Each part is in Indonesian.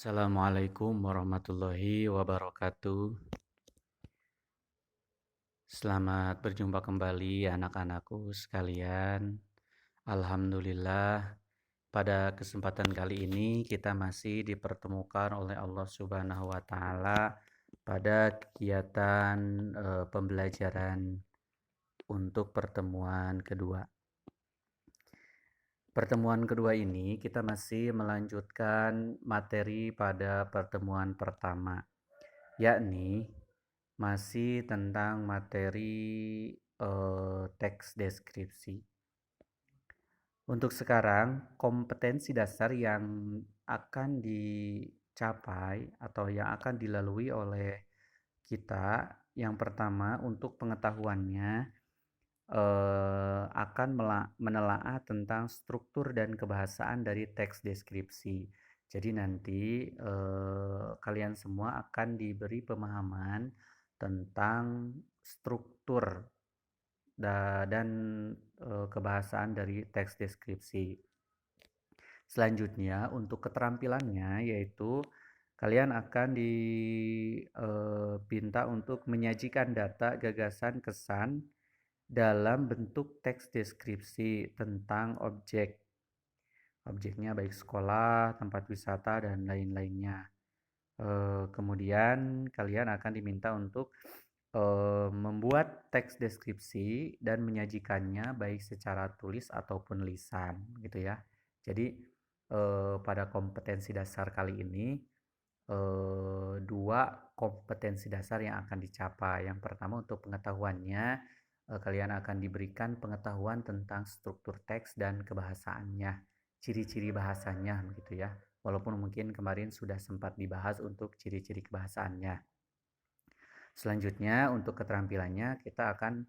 Assalamualaikum warahmatullahi wabarakatuh. Selamat berjumpa kembali anak-anakku sekalian. Alhamdulillah, pada kesempatan kali ini kita masih dipertemukan oleh Allah Subhanahu wa taala pada kegiatan pembelajaran untuk pertemuan kedua. Pertemuan kedua ini kita masih melanjutkan materi pada pertemuan pertama, yakni masih tentang materi teks deskripsi. Untuk sekarang, kompetensi dasar yang akan dicapai atau yang akan dilalui oleh kita, yang pertama untuk pengetahuannya akan menelaah tentang struktur dan kebahasaan dari teks deskripsi. Jadi nanti kalian semua akan diberi pemahaman tentang struktur dan kebahasaan dari teks deskripsi. Selanjutnya untuk keterampilannya yaitu kalian akan diminta untuk menyajikan data, gagasan, kesan dalam bentuk teks deskripsi tentang objek. Objeknya baik sekolah, tempat wisata, dan lain-lainnya. Kemudian kalian akan diminta untuk membuat teks deskripsi dan menyajikannya baik secara tulis ataupun lisan, gitu ya. Jadi pada kompetensi dasar kali ini dua kompetensi dasar yang akan dicapai. Yang pertama untuk pengetahuannya, kalian akan diberikan pengetahuan tentang struktur teks dan kebahasaannya, ciri-ciri bahasanya, begitu ya. Walaupun mungkin kemarin sudah sempat dibahas untuk ciri-ciri kebahasaannya. Selanjutnya untuk keterampilannya kita akan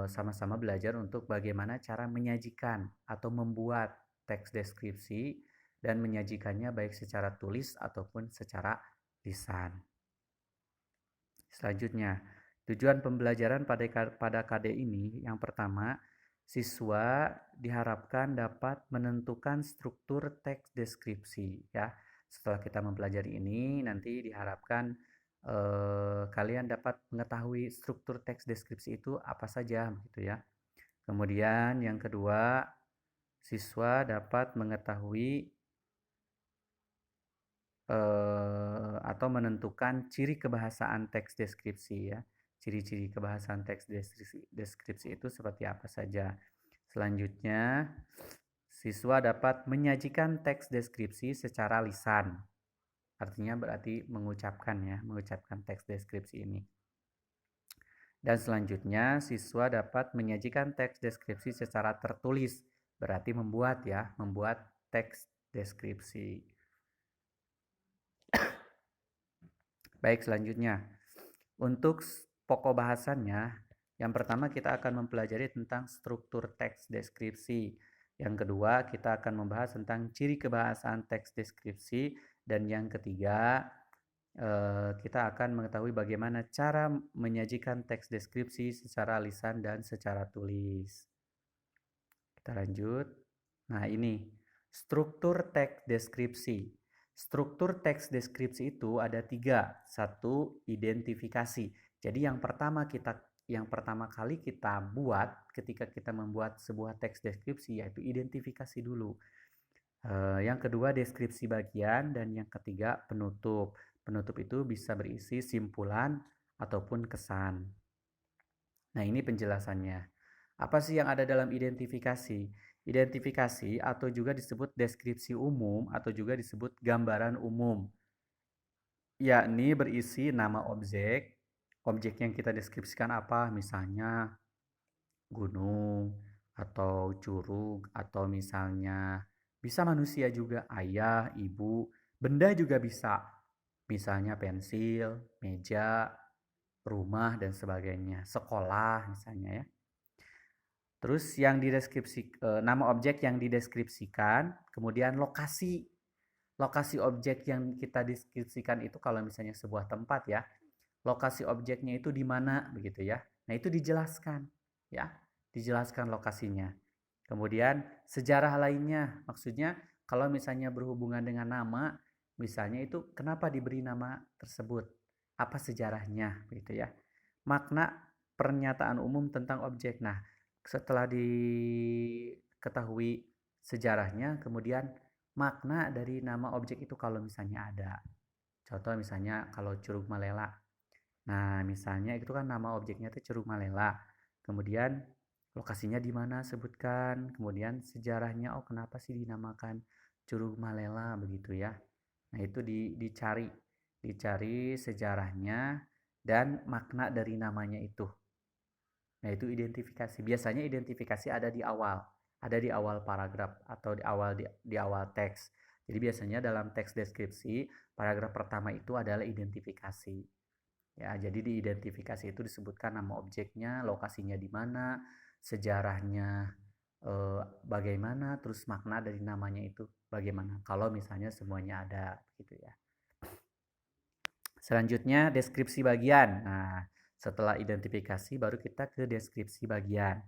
sama-sama belajar untuk bagaimana cara menyajikan atau membuat teks deskripsi dan menyajikannya baik secara tulis ataupun secara lisan. Selanjutnya, tujuan pembelajaran pada KD ini yang pertama, siswa diharapkan dapat menentukan struktur teks deskripsi ya. Setelah kita mempelajari ini, nanti diharapkan kalian dapat mengetahui struktur teks deskripsi itu apa saja gitu ya. Kemudian yang kedua, siswa dapat mengetahui atau menentukan ciri kebahasaan teks deskripsi ya. Ciri-ciri kebahasaan teks deskripsi itu seperti apa saja. Selanjutnya, siswa dapat menyajikan teks deskripsi secara lisan. Artinya berarti mengucapkan teks deskripsi ini. Dan selanjutnya, siswa dapat menyajikan teks deskripsi secara tertulis. Berarti membuat teks deskripsi. Baik, selanjutnya. Untuk pokok bahasannya, yang pertama kita akan mempelajari tentang struktur teks deskripsi. Yang kedua, kita akan membahas tentang ciri kebahasaan teks deskripsi. Dan yang ketiga, kita akan mengetahui bagaimana cara menyajikan teks deskripsi secara lisan dan secara tulis. Kita lanjut. Nah, ini struktur teks deskripsi. Struktur teks deskripsi itu ada 3. 1, identifikasi. Jadi yang pertama kali kita buat ketika kita membuat sebuah teks deskripsi yaitu identifikasi dulu. Yang kedua deskripsi bagian dan yang ketiga penutup. Penutup itu bisa berisi simpulan ataupun kesan. Nah, ini penjelasannya. Apa sih yang ada dalam identifikasi? Identifikasi atau juga disebut deskripsi umum atau juga disebut gambaran umum, yakni berisi nama objek yang kita deskripsikan apa, misalnya gunung atau curug atau misalnya bisa manusia juga, ayah, ibu, benda juga bisa, misalnya pensil, meja, rumah dan sebagainya, sekolah misalnya ya. Terus yang nama objek yang dideskripsikan, kemudian lokasi objek yang kita deskripsikan itu kalau misalnya sebuah tempat ya, lokasi objeknya itu di mana begitu ya. Nah, itu dijelaskan ya, dijelaskan lokasinya. Kemudian sejarah lainnya, maksudnya kalau misalnya berhubungan dengan nama, Misalnya itu kenapa diberi nama tersebut? Apa sejarahnya gitu ya. Makna pernyataan umum tentang objek. Nah, setelah diketahui sejarahnya, kemudian makna dari nama objek itu kalau misalnya ada. Contoh misalnya kalau Curug Malela. Nah, misalnya itu kan nama objeknya itu Curug Malela. Kemudian lokasinya di mana sebutkan, kemudian sejarahnya, oh kenapa sih dinamakan Curug Malela begitu ya. Nah, itu dicari sejarahnya dan makna dari namanya itu. Nah, itu identifikasi. Biasanya identifikasi ada di awal paragraf atau di awal teks. Jadi biasanya dalam teks deskripsi, paragraf pertama itu adalah identifikasi. Ya, jadi di identifikasi itu disebutkan nama objeknya, lokasinya di mana, sejarahnya bagaimana, terus makna dari namanya itu bagaimana. Kalau misalnya semuanya ada gitu ya. Selanjutnya deskripsi bagian. Nah, setelah identifikasi baru kita ke deskripsi bagian.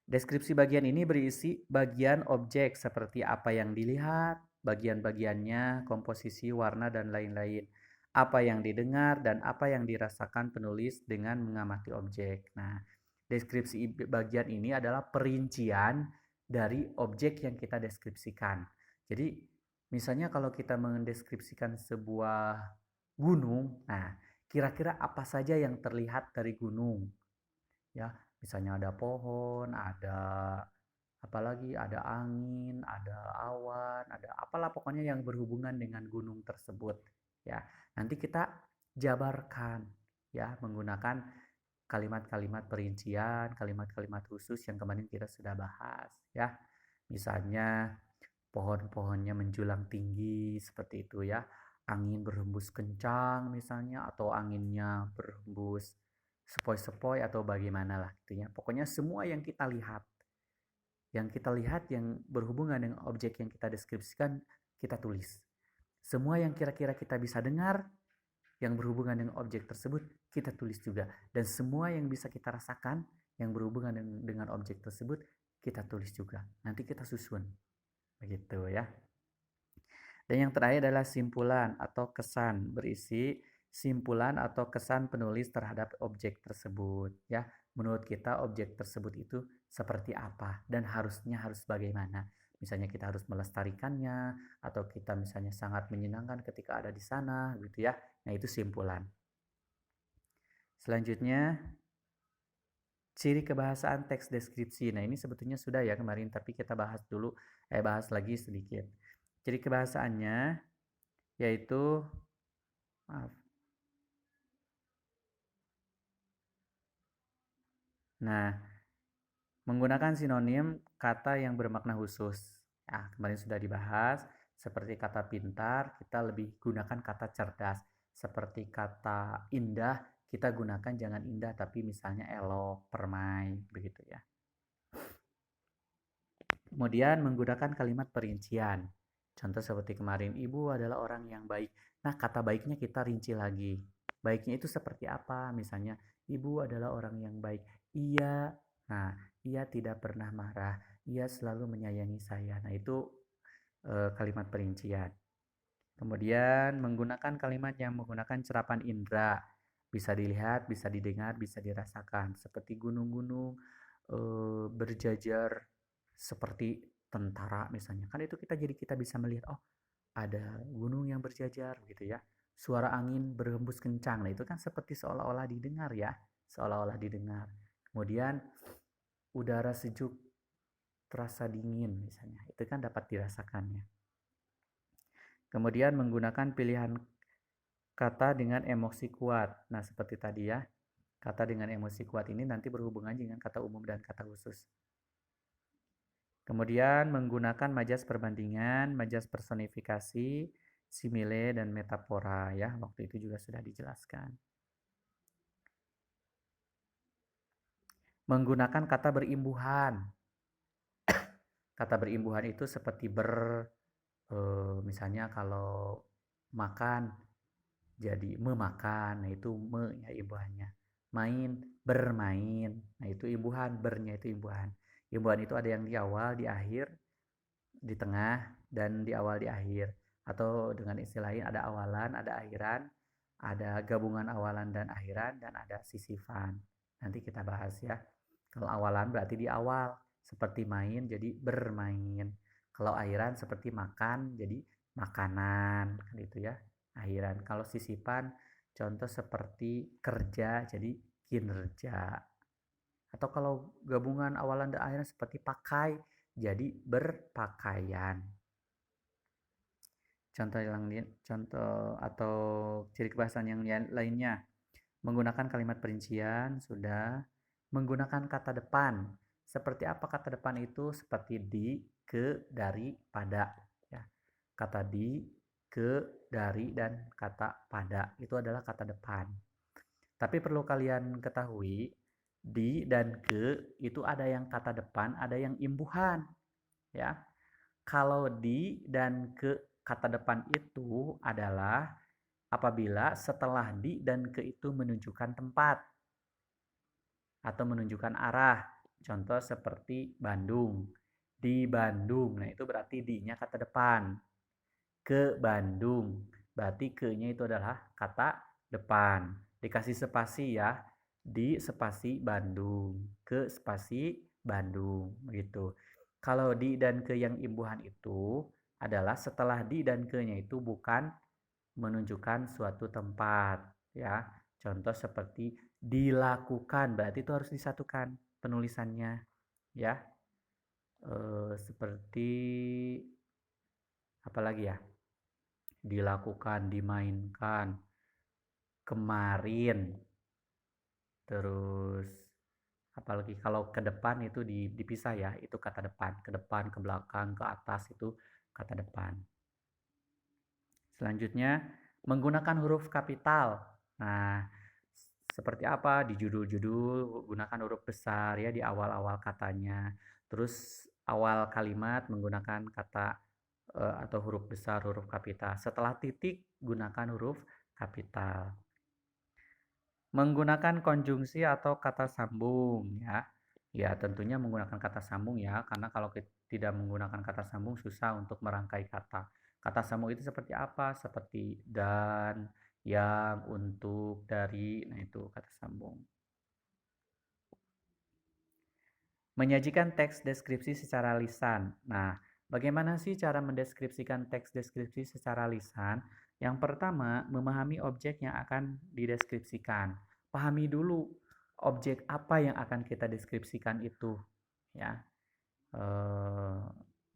Deskripsi bagian ini berisi bagian objek seperti apa yang dilihat, bagian-bagiannya, komposisi, warna, dan lain-lain. Apa yang didengar dan apa yang dirasakan penulis dengan mengamati objek. Nah, deskripsi bagian ini adalah perincian dari objek yang kita deskripsikan. Jadi, misalnya kalau kita mendeskripsikan sebuah gunung, nah kira-kira apa saja yang terlihat dari gunung? Ya, misalnya ada pohon, ada apalagi ada angin, ada awan, ada apalah pokoknya yang berhubungan dengan gunung tersebut. Ya, nanti kita jabarkan ya menggunakan kalimat-kalimat perincian, kalimat-kalimat khusus yang kemarin kita sudah bahas ya. Misalnya pohon-pohonnya menjulang tinggi seperti itu ya. Angin berhembus kencang misalnya atau anginnya berhembus sepoi-sepoi atau bagaimana lah gitu ya. Pokoknya semua yang kita lihat yang berhubungan dengan objek yang kita deskripsikan kita tulis. Semua yang kira-kira kita bisa dengar yang berhubungan dengan objek tersebut kita tulis juga, dan semua yang bisa kita rasakan yang berhubungan dengan objek tersebut kita tulis juga. Nanti kita susun begitu ya. Dan yang terakhir adalah simpulan atau kesan, berisi simpulan atau kesan penulis terhadap objek tersebut ya. Menurut kita objek tersebut itu seperti apa dan harusnya harus bagaimana. Misalnya kita harus melestarikannya atau kita misalnya sangat menyenangkan ketika ada di sana gitu ya. Nah, itu simpulan. Selanjutnya ciri kebahasaan teks deskripsi. Nah, ini sebetulnya sudah ya kemarin, tapi kita bahas lagi sedikit. Ciri kebahasaannya yaitu Nah, menggunakan sinonim kata yang bermakna khusus. Nah, kemarin sudah dibahas, seperti kata pintar, kita lebih gunakan kata cerdas. Seperti kata indah, kita gunakan jangan indah, tapi misalnya elok, permai, begitu ya. Kemudian menggunakan kalimat perincian. Contoh seperti kemarin, ibu adalah orang yang baik. Nah, kata baiknya kita rinci lagi. Baiknya itu seperti apa? Misalnya, ibu adalah orang yang baik. Iya, nah, ia tidak pernah marah. Ia selalu menyayangi saya. Nah, itu kalimat perincian. Kemudian menggunakan kalimat yang menggunakan serapan indera. Bisa dilihat, bisa didengar, bisa dirasakan. Seperti gunung-gunung berjajar seperti tentara misalnya. Kan itu kita bisa melihat, oh ada gunung yang berjajar gitu ya. Suara angin berhembus kencang. Nah, itu kan seperti seolah-olah didengar ya. Seolah-olah didengar. Kemudian udara sejuk terasa dingin misalnya. Itu kan dapat dirasakannya. Kemudian menggunakan pilihan kata dengan emosi kuat. Nah, seperti tadi ya. Kata dengan emosi kuat ini nanti berhubungan dengan kata umum dan kata khusus. Kemudian menggunakan majas perbandingan, majas personifikasi, simile, dan metafora ya. Waktu itu juga sudah dijelaskan. Menggunakan kata berimbuhan. Kata berimbuhan itu seperti misalnya kalau makan jadi memakan. Nah, itu me ya imbuhannya. Main, bermain. Nah, itu imbuhan, bernya itu imbuhan. Imbuhan itu ada yang di awal, di akhir, di tengah, dan di awal, di akhir. Atau dengan istilah lain ada awalan, ada akhiran, ada gabungan awalan dan akhiran, dan ada sisifan. Nanti kita bahas ya. Kalau awalan berarti di awal, seperti main jadi bermain. Kalau akhiran seperti makan jadi makanan, kan itu ya. Akhiran. Kalau sisifan contoh seperti kerja jadi kinerja. Atau kalau gabungan awalan dan akhiran seperti pakai jadi berpakaian. Contoh atau ciri kebahasan yang lainnya, menggunakan kalimat perincian sudah, menggunakan kata depan. Seperti apa kata depan itu? Seperti di, ke, dari, pada ya. Kata di, ke, dari, dan kata pada itu adalah kata depan. Tapi perlu kalian ketahui, di dan ke itu ada yang kata depan, ada yang imbuhan ya. Kalau di dan ke kata depan itu adalah apabila setelah di dan ke itu menunjukkan tempat atau menunjukkan arah. Contoh seperti Bandung. Di Bandung. Nah, itu berarti di-nya kata depan. Ke Bandung. Berarti ke-nya itu adalah kata depan. Dikasih spasi ya. Di spasi Bandung. Ke spasi Bandung. Begitu. Kalau di dan ke yang imbuhan itu adalah setelah di dan ke-nya itu bukan menunjukkan suatu tempat ya. Contoh seperti dilakukan, berarti itu harus disatukan penulisannya ya. Seperti apa lagi ya? Dilakukan, dimainkan, kemarin. Terus apalagi kalau ke depan itu dipisah ya, itu kata depan, ke depan, ke belakang, ke atas itu kata depan. Selanjutnya, menggunakan huruf kapital. Nah, seperti apa? Di judul-judul gunakan huruf besar ya di awal-awal katanya. Terus awal kalimat menggunakan kata atau huruf besar, huruf kapital. Setelah titik gunakan huruf kapital. Menggunakan konjungsi atau kata sambung ya. Ya, tentunya menggunakan kata sambung ya, karena kalau tidak menggunakan kata sambung susah untuk merangkai kata. Kata sambung itu seperti apa? Seperti dan, yang, untuk, dari. Nah, itu kata sambung. Menyajikan teks deskripsi secara lisan. Nah, bagaimana sih cara mendeskripsikan teks deskripsi secara lisan? Yang pertama, memahami objek yang akan dideskripsikan. Pahami dulu objek apa yang akan kita deskripsikan itu, ya.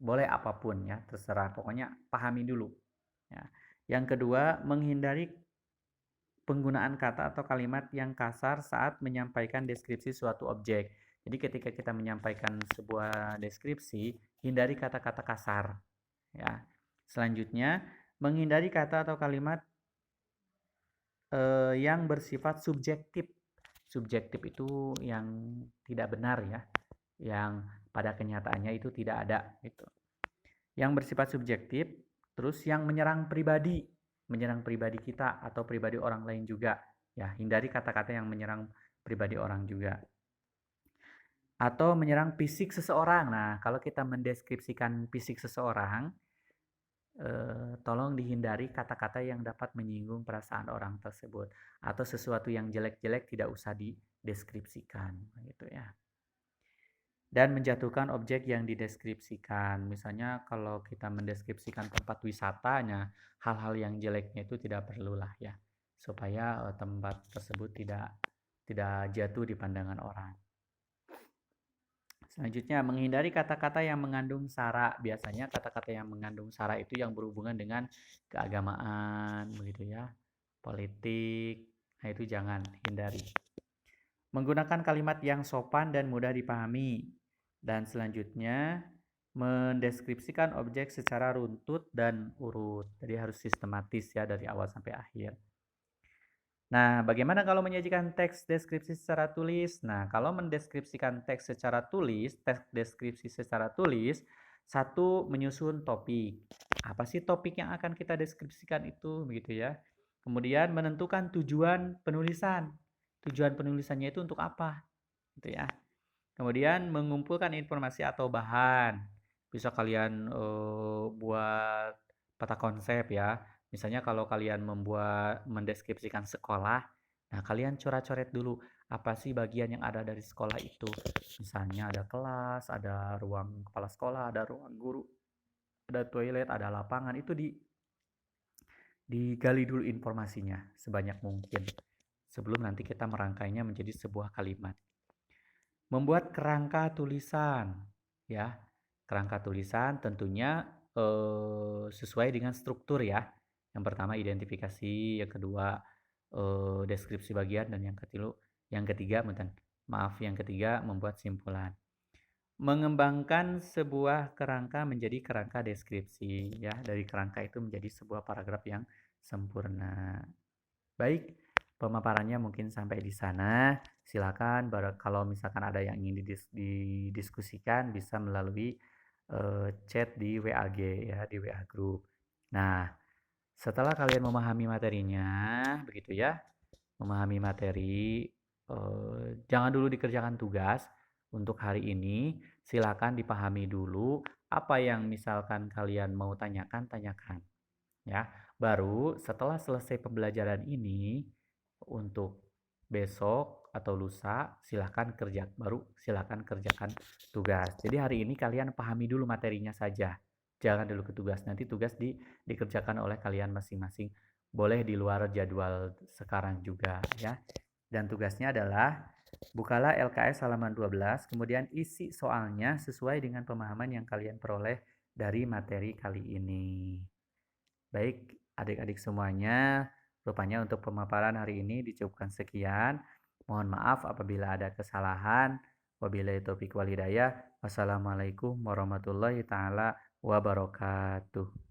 Boleh apapun ya, terserah. Pokoknya pahami dulu. Ya. Yang kedua, menghindari penggunaan kata atau kalimat yang kasar saat menyampaikan deskripsi suatu objek. Jadi ketika kita menyampaikan sebuah deskripsi, hindari kata-kata kasar. Ya. Selanjutnya, menghindari kata atau kalimat yang bersifat subjektif. Subjektif itu yang tidak benar ya, yang pada kenyataannya itu tidak ada gitu. Yang bersifat subjektif, terus yang menyerang pribadi kita atau pribadi orang lain juga. Ya, hindari kata-kata yang menyerang pribadi orang juga. Atau menyerang fisik seseorang. Nah, kalau kita mendeskripsikan fisik seseorang, tolong dihindari kata-kata yang dapat menyinggung perasaan orang tersebut, atau sesuatu yang jelek-jelek tidak usah dideskripsikan gitu ya. Dan menjatuhkan objek yang dideskripsikan. Misalnya kalau kita mendeskripsikan tempat wisatanya, hal-hal yang jeleknya itu tidak perlulah ya, supaya tempat tersebut tidak jatuh di pandangan orang. Selanjutnya, menghindari kata-kata yang mengandung sara. Biasanya kata-kata yang mengandung sara itu yang berhubungan dengan keagamaan, begitu ya, politik. Nah, itu jangan, hindari. Menggunakan kalimat yang sopan dan mudah dipahami. Dan selanjutnya, mendeskripsikan objek secara runtut dan urut. Jadi harus sistematis ya dari awal sampai akhir. Nah, bagaimana kalau menyajikan teks deskripsi secara tulis? Nah, kalau mendeskripsikan teks secara tulis, teks deskripsi secara tulis, satu, menyusun topik. Apa sih topik yang akan kita deskripsikan itu, begitu ya. Kemudian menentukan tujuan penulisan. Tujuan penulisannya itu untuk apa, gitu ya. Kemudian mengumpulkan informasi atau bahan. Bisa kalian buat peta konsep ya. Misalnya kalau kalian mendeskripsikan sekolah, nah kalian coret-coret dulu apa sih bagian yang ada dari sekolah itu. Misalnya ada kelas, ada ruang kepala sekolah, ada ruang guru, ada toilet, ada lapangan. Itu digali dulu informasinya sebanyak mungkin sebelum nanti kita merangkainya menjadi sebuah kalimat. Membuat kerangka tulisan, ya. Kerangka tulisan tentunya sesuai dengan struktur ya. Yang pertama identifikasi, yang kedua deskripsi bagian, dan yang ketiga membuat simpulan. Mengembangkan sebuah kerangka menjadi kerangka deskripsi ya. Dari kerangka itu menjadi sebuah paragraf yang sempurna. Baik, pemaparannya mungkin sampai di sana. Silakan kalau misalkan ada yang ingin didiskusikan bisa melalui chat di WAG ya, di WA Group. Nah, setelah kalian memahami materinya, begitu ya, memahami materi, jangan dulu dikerjakan tugas untuk hari ini. Silakan dipahami dulu apa yang misalkan kalian mau tanyakan ya. Baru setelah selesai pembelajaran ini, untuk besok atau lusa silakan kerjakan tugas. Jadi hari ini kalian pahami dulu materinya saja. Jangan dulu ke tugas. Nanti tugas dikerjakan oleh kalian masing-masing. Boleh di luar jadwal sekarang juga ya. Dan tugasnya adalah bukalah LKS halaman 12, kemudian isi soalnya sesuai dengan pemahaman yang kalian peroleh dari materi kali ini. Baik, adik-adik semuanya, rupanya untuk pemaparan hari ini dicukupkan sekian. Mohon maaf apabila ada kesalahan. Wabillahi taufiq wal hidayah. Wassalamualaikum warahmatullahi taala wabarakatuh.